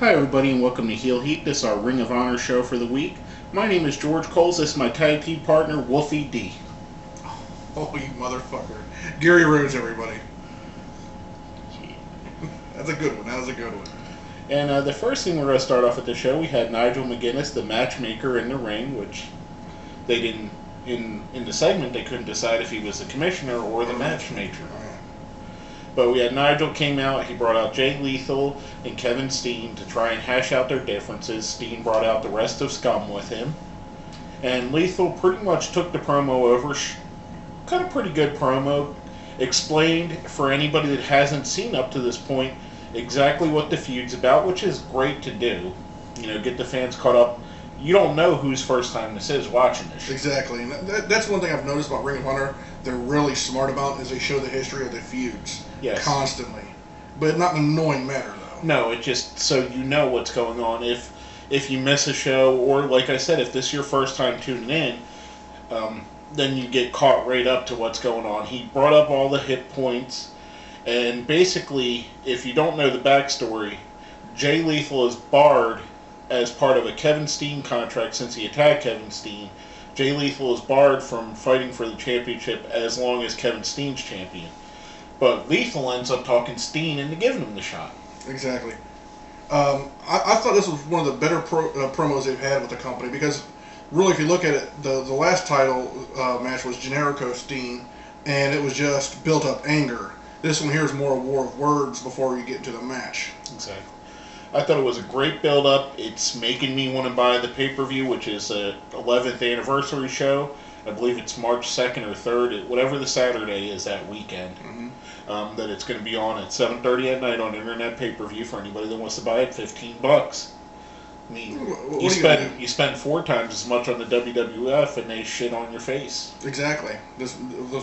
Hi everybody and welcome to Heel Heat. This is our Ring of Honor show for the week. My name is George Coles. This is my tag team partner, Wolfie D. Oh, you motherfucker. Gary Rhodes, everybody. That's a good one. That was a good one. And the first thing we're going to start off with the show, we had Nigel McGuinness, the matchmaker, in the ring, which they didn't, in the segment, they couldn't decide if he was the commissioner or the matchmaker. But we had Nigel came out, he brought out Jay Lethal and Kevin Steen to try and hash out their differences. Steen brought out the rest of Scum with him. And Lethal pretty much took the promo over, cut a pretty good promo, explained for anybody that hasn't seen up to this point exactly what the feud's about, which is great to do. You know, get the fans caught up. You don't know whose first time this is watching this. Exactly. And that's one thing I've noticed about Ring of Honor they're really smart about is they show the history of the feuds constantly. But not in an annoying manner, though. No, it just so you know what's going on. If you miss a show, or like I said, if this is your first time tuning in, then you get caught right up to what's going on. He brought up all the hit points, and basically, if you don't know the backstory, Jay Lethal is barred as part of a Kevin Steen contract since he attacked Kevin Steen. Jay Lethal is barred from fighting for the championship as long as Kevin Steen's champion. But Lethal ends up talking Steen into giving him the shot. Exactly. I thought this was one of the better promos they've had with the company because, really, if you look at it, the last title match was Generico Steen, and it was just built-up anger. This one here is more a war of words before you get into the match. Exactly. I thought it was a great build-up. It's making me want to buy the pay-per-view, which is a 11th anniversary show. I believe it's March 2nd or 3rd, whatever the Saturday is that weekend. That it's going to be on at 7:30 at night on Internet pay-per-view for anybody that wants to buy it. $15. I mean, you spend 4 times as much on the WWF, and they shit on your face. Exactly. Let's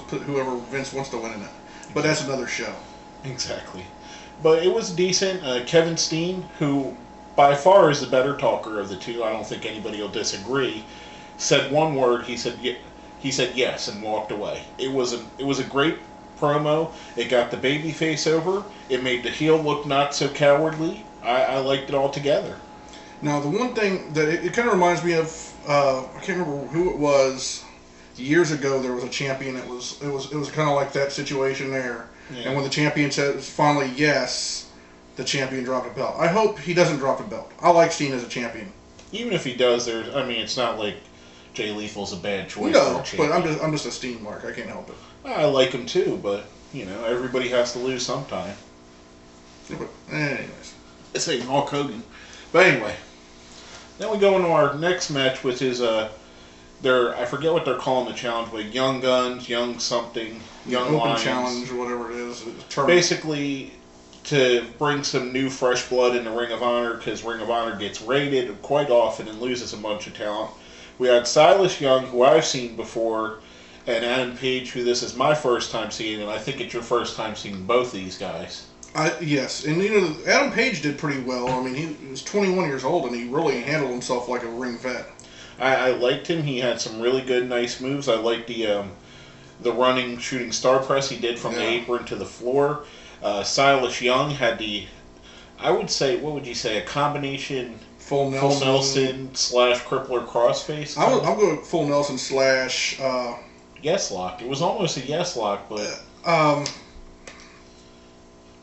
put whoever Vince wants to win in it. But that's another show. Exactly. But it was decent. Kevin Steen, who by far is the better talker of the two, I don't think anybody will disagree, said one word. He said yes and walked away. It was a great promo. It got the baby face over. It made the heel look not so cowardly. I liked it all together. Now the one thing that it kind of reminds me of, I can't remember who it was. Years ago, there was a champion. It was kind of like that situation there. Yeah. And when the champion says finally yes, the champion dropped a belt. I hope he doesn't drop a belt. I like Steen as a champion. Even if he does, it's not like Jay Lethal's a bad choice. No, but I'm just a Steen mark. I can't help it. I like him too, but everybody has to lose sometime. Yeah, but anyways, it's like Hulk Hogan. But anyway, then we go into our next match, which is I forget what they're calling the challenge, but Young Guns, Young something, Young Open Lions. Challenge or whatever it is. Basically, to bring some new fresh blood in the Ring of Honor, because Ring of Honor gets raided quite often and loses a bunch of talent. We had Silas Young, who I've seen before, and Adam Page, who this is my first time seeing, and I think it's your first time seeing both these guys. Yes, and Adam Page did pretty well. I mean, he was 21 years old, and he really handled himself like a ring vet. I liked him. He had some really good, nice moves. I liked the running, shooting star press he did from the apron to the floor. Silas Young had I would say, what would you say, a combination Full Nelson / crippler crossface? I'm going Full Nelson / yes lock. It was almost a yes lock, but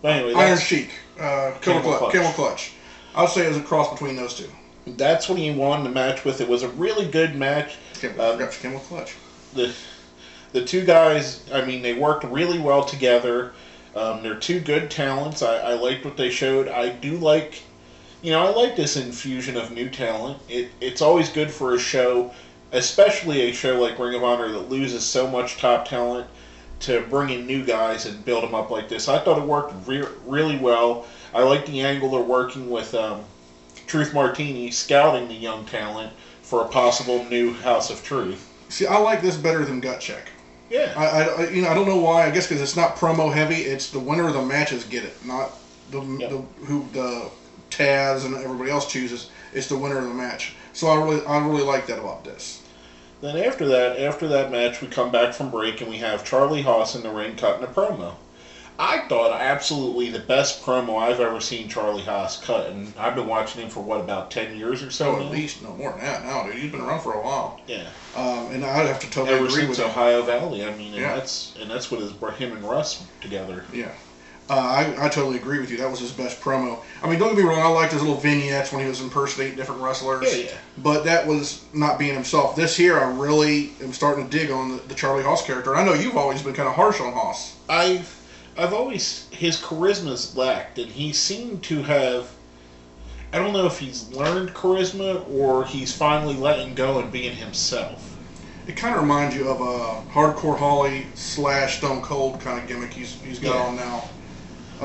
anyway, Iron Sheik, Camel Clutch. I would say it was a cross between those two. That's what he won the match with. It was a really good match. Camel Clutch. The two guys, they worked really well together. They're two good talents. I liked what they showed. I do like, I like this infusion of new talent. It's always good for a show, especially a show like Ring of Honor that loses so much top talent, to bring in new guys and build them up like this. I thought it worked really well. I like the angle they're working with Truth Martini scouting the young talent for a possible new House of Truth. See, I like this better than Gut Check. Yeah. I don't know why. I guess because it's not promo heavy. It's the winner of the matches get it, not who the Taz and everybody else chooses. It's the winner of the match. So I really like that about this. Then after that match, we come back from break and we have Charlie Haas in the ring cutting a promo. I thought absolutely the best promo I've ever seen Charlie Haas cut, and I've been watching him for about 10 years or so. Oh, at least no more than that now, dude. He's been around for a while. Yeah. And I'd have to totally Ever agree since with him. Ohio Valley, I mean, Yeah. that's what has brought him and Russ together. Yeah. I totally agree with you. That was his best promo. I mean, don't get me wrong. I liked his little vignettes when he was impersonating different wrestlers. Yeah. But that was not being himself. This here, I really am starting to dig on the Charlie Haas character. And I know you've always been kind of harsh on Haas. I've always, his charisma's lacked, and he seemed to have, I don't know if he's learned charisma or he's finally letting go and being himself. It kind of reminds you of a Hardcore Holly / Stone Cold kind of gimmick he's got on now.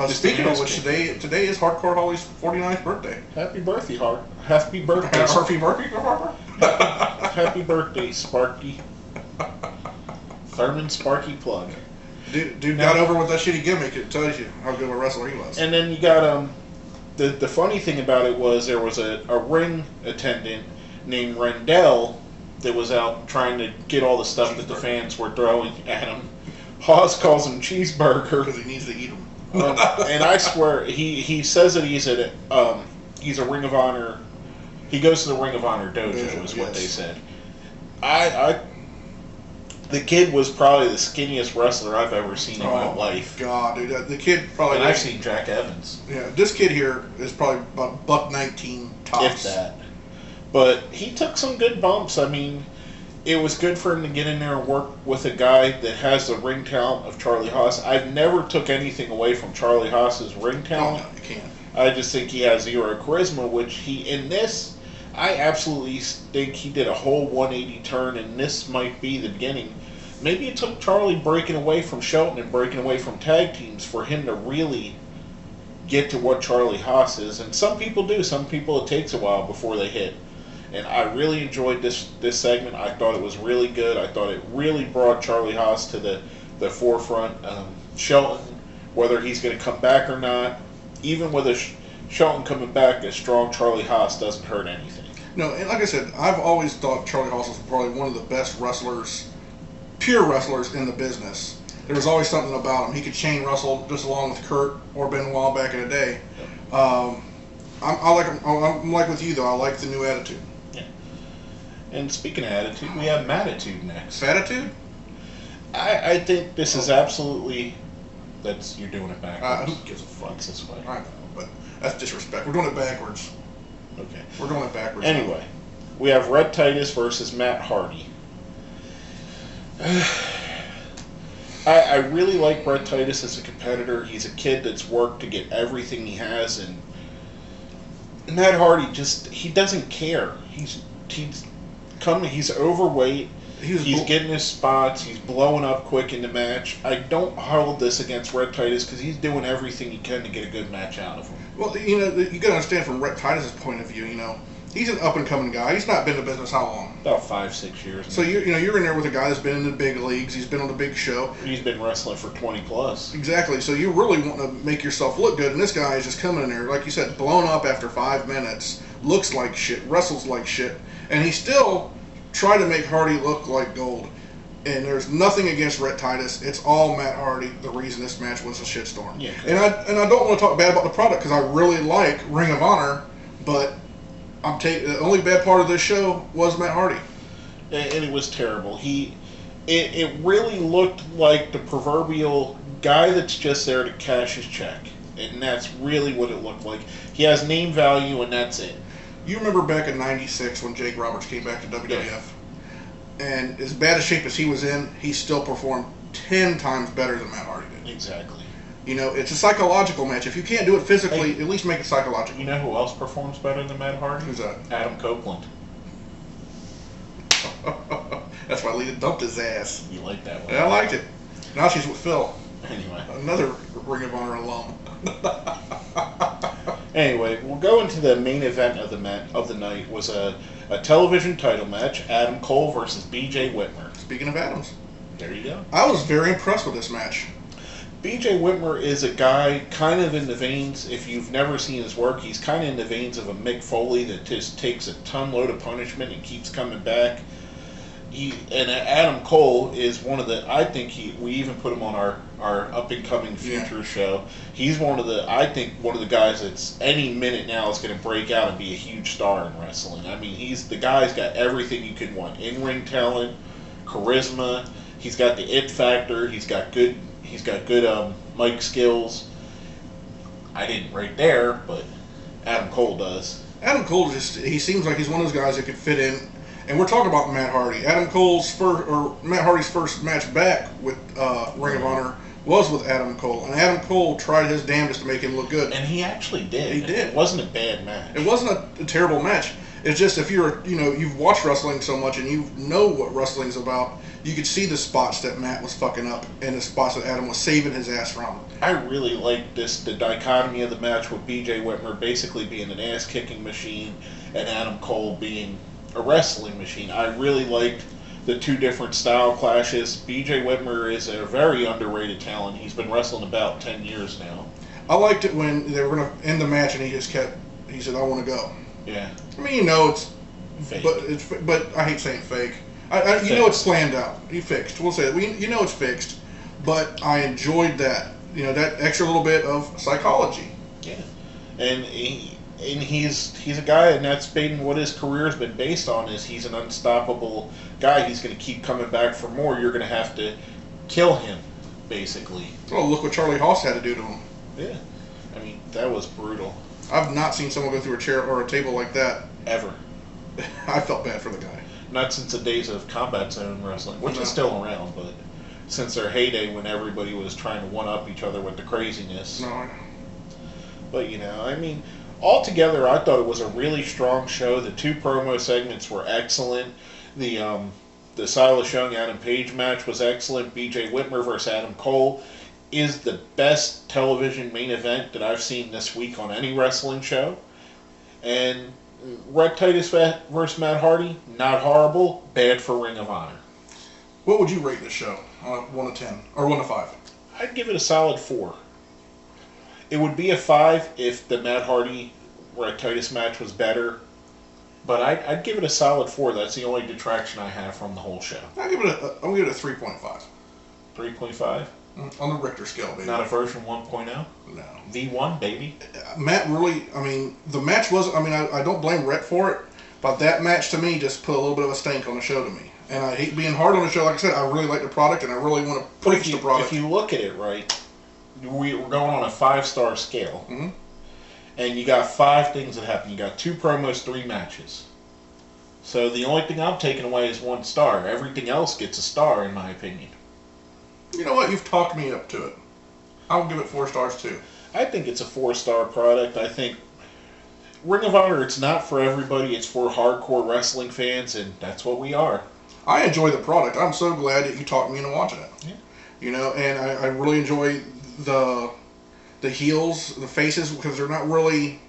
Speaking of which, today is Hardcore Holly's 49th birthday. Happy birthday, Happy birthday. Happy birthday. Happy birthday, Sparky. Thurman Sparky plug. Dude got over with that shitty gimmick. It tells you how good of a wrestler he was. And then you got the funny thing about it was there was a ring attendant named Rendell that was out trying to get all the stuff that the fans were throwing at him. Haas calls him cheeseburger because he needs to eat them. And I swear he says that he's a Ring of Honor. He goes to the Ring of Honor dojo is what they said. The kid was probably the skinniest wrestler I've ever seen in my life. God, dude, the kid probably. And I've seen Jack Evans. Yeah, this kid here is probably about $1.19 tops. If that. But he took some good bumps. I mean, it was good for him to get in there and work with a guy that has the ring talent of Charlie Haas. I've never took anything away from Charlie Haas's ring talent. Oh, no, you can't. I just think he has zero charisma, which in this, I absolutely think he did a whole 180 turn, and this might be the beginning. Maybe it took Charlie breaking away from Shelton and breaking away from tag teams for him to really get to what Charlie Haas is. And some people do. Some people it takes a while before they hit. And I really enjoyed this segment. I thought it was really good. I thought it really brought Charlie Haas to the forefront. Shelton, whether he's going to come back or not, even with Shelton coming back, a strong Charlie Haas doesn't hurt anything. No, and like I said, I've always thought Charlie Haas was probably one of the best wrestlers, pure wrestlers in the business. There was always something about him. He could chain wrestle just along with Kurt or Benoit back in the day. I'm like with you though. I like the new attitude. Yeah. And speaking of attitude, we have Mattitude next. Attitude? I think this is absolutely. You're doing it backwards. Who gives a fuck? It's this way. I know, but that's disrespect. We're doing it backwards. Okay. We're doing it backwards. Anyway, we have Red Titus versus Matt Hardy. I really like Red Titus as a competitor. He's a kid that's worked to get everything he has, and Matt Hardy he doesn't care. He's overweight. He's getting his spots. He's blowing up quick in the match. I don't hold this against Red Titus because he's doing everything he can to get a good match out of him. Well, you got to understand from Red Titus's point of view, he's an up-and-coming guy. He's not been in the business how long? About 5-6 years. So you're in there with a guy that's been in the big leagues. He's been on the big show. He's been wrestling for 20 plus. Exactly. So you really want to make yourself look good, and this guy is just coming in there, like you said, blown up after 5 minutes, looks like shit, wrestles like shit, and he still tried to make Hardy look like gold. And there's nothing against Red Titus. It's all Matt Hardy. The reason this match was a shitstorm. Yeah. And I don't want to talk bad about the product because I really like Ring of Honor, but the only bad part of this show was Matt Hardy. And it was terrible. It really looked like the proverbial guy that's just there to cash his check. And that's really what it looked like. He has name value and that's it. You remember back in '96 when Jake Roberts came back to WWF? Yeah. And as bad a shape as he was in, he still performed 10 times better than Matt Hardy did. Exactly. It's a psychological match. If you can't do it physically, at least make it psychological. You know who else performs better than Matt Hardy? Who's that? Adam Copeland. That's why Lita dumped his ass. You like that one? Yeah, I liked it. Now she's with Phil. Anyway. Another Ring of Honor alum. Anyway, we'll go into the main event of the night. Was a television title match. Adam Cole versus B.J. Whitmer. Speaking of Adams. There you go. I was very impressed with this match. B.J. Whitmer is a guy kind of in the veins, if you've never seen his work, he's kind of in the veins of a Mick Foley that just takes a ton load of punishment and keeps coming back. and Adam Cole is one of the. I think we even put him on our up and coming future show. He's one of the. I think one of the guys that's any minute now is going to break out and be a huge star in wrestling. I mean, he's the guy's got everything you could want: in ring talent, charisma. He's got the it factor. He's got good. Mic skills. I didn't right there, but Adam Cole does. Adam Cole he seems like he's one of those guys that could fit in. And we're talking about Matt Hardy. Matt Hardy's first match back with Ring of Honor was with Adam Cole, and Adam Cole tried his damnedest to make him look good. And he actually did. He did. It wasn't a bad match. It wasn't a terrible match. It's just if you've watched wrestling so much and you know what wrestling's about, you could see the spots that Matt was fucking up and the spots that Adam was saving his ass from. I really liked the dichotomy of the match with B.J. Whitmer basically being an ass-kicking machine and Adam Cole being a wrestling machine. I really liked the two different style clashes. B.J. Whitmer is a very underrated talent. He's been wrestling about 10 years now. I liked it when they were going to end the match and he said, I want to go. Yeah. I mean, it's fake. But I hate saying fake. It's planned out. He fixed. We'll say it. It's fixed. But I enjoyed that. That extra little bit of psychology. Yeah. And he's a guy, and that's been what his career has been based on. Is he's an unstoppable guy. He's going to keep coming back for more. You're going to have to kill him, basically. Well, look what Charlie Haas had to do to him. Yeah, I mean that was brutal. I've not seen someone go through a chair or a table like that ever. I felt bad for the guy. Not since the days of Combat Zone Wrestling, which is still around, but since their heyday when everybody was trying to one up each other with the craziness. No. But I mean. Altogether, I thought it was a really strong show. The two promo segments were excellent. The Silas Young Adam Page match was excellent. B.J. Whitmer versus Adam Cole is the best television main event that I've seen this week on any wrestling show. And Rhett Titus versus Matt Hardy, not horrible, bad for Ring of Honor. What would you rate this show on a 1 to 10 or 1 to 5? I'd give it a solid 4. It would be a 5 if the Matt Hardy Rhett Titus match was better, but I'd give it a solid 4. That's the only detraction I have from the whole show. I'll give it a 3.5. 3.5? On the Richter scale, baby. Not a version 1.0? No. V1, baby. Matt really, the match was, I don't blame Rhett for it, but that match to me just put a little bit of a stank on the show to me. And I hate being hard on the show. Like I said, I really like the product, and I really want to push the product. If you look at it right, we're going on a 5-star scale, and you got 5 things that happen. You got 2 promos, 3 matches. So the only thing I'm taking away is 1 star. Everything else gets a star, in my opinion. You know what? You've talked me up to it. I'll give it 4 stars too. I think it's a 4-star product. I think Ring of Honor, it's not for everybody. It's for hardcore wrestling fans, and that's what we are. I enjoy the product. I'm so glad that you talked me into watching it. Yeah. And I really enjoy the heels, the faces, because they're not really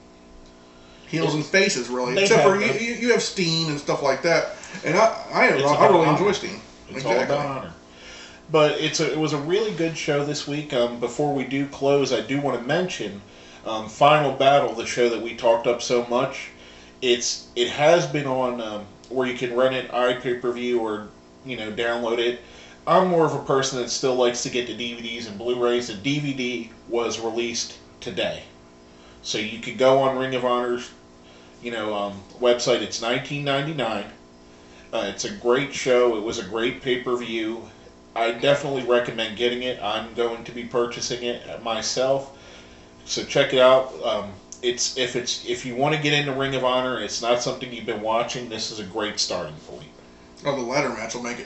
heels and faces, really. Except for you have Steen and stuff like that. And I really enjoy Steen. It's all about honor. But it was a really good show this week. Before we do close, I do want to mention Final Battle, the show that we talked up so much. It has been on where you can rent it, iPay-per-view, or download it. I'm more of a person that still likes to get the DVDs and Blu-rays. The DVD was released today, so you could go on Ring of Honor's website. It's $19.99. It's a great show. It was a great pay-per-view. I definitely recommend getting it. I'm going to be purchasing it myself, so check it out. If you want to get into Ring of Honor, it's not something you've been watching. This is a great starting point. Oh, the ladder match will make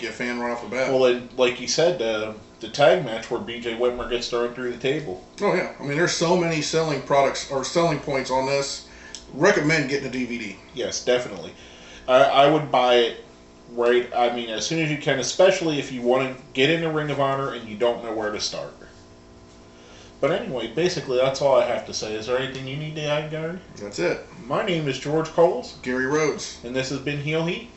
you a fan right off the bat. Well, like you said, the tag match where B.J. Whitmer gets thrown through the table. Oh yeah, there's so many selling products or selling points on this. Recommend getting a DVD. Yes, definitely. I would buy it right. As soon as you can, especially if you want to get into Ring of Honor and you don't know where to start. But anyway, basically that's all I have to say. Is there anything you need to add, Gary? That's it. My name is George Coles. Gary Rhodes. And this has been Heel Heat.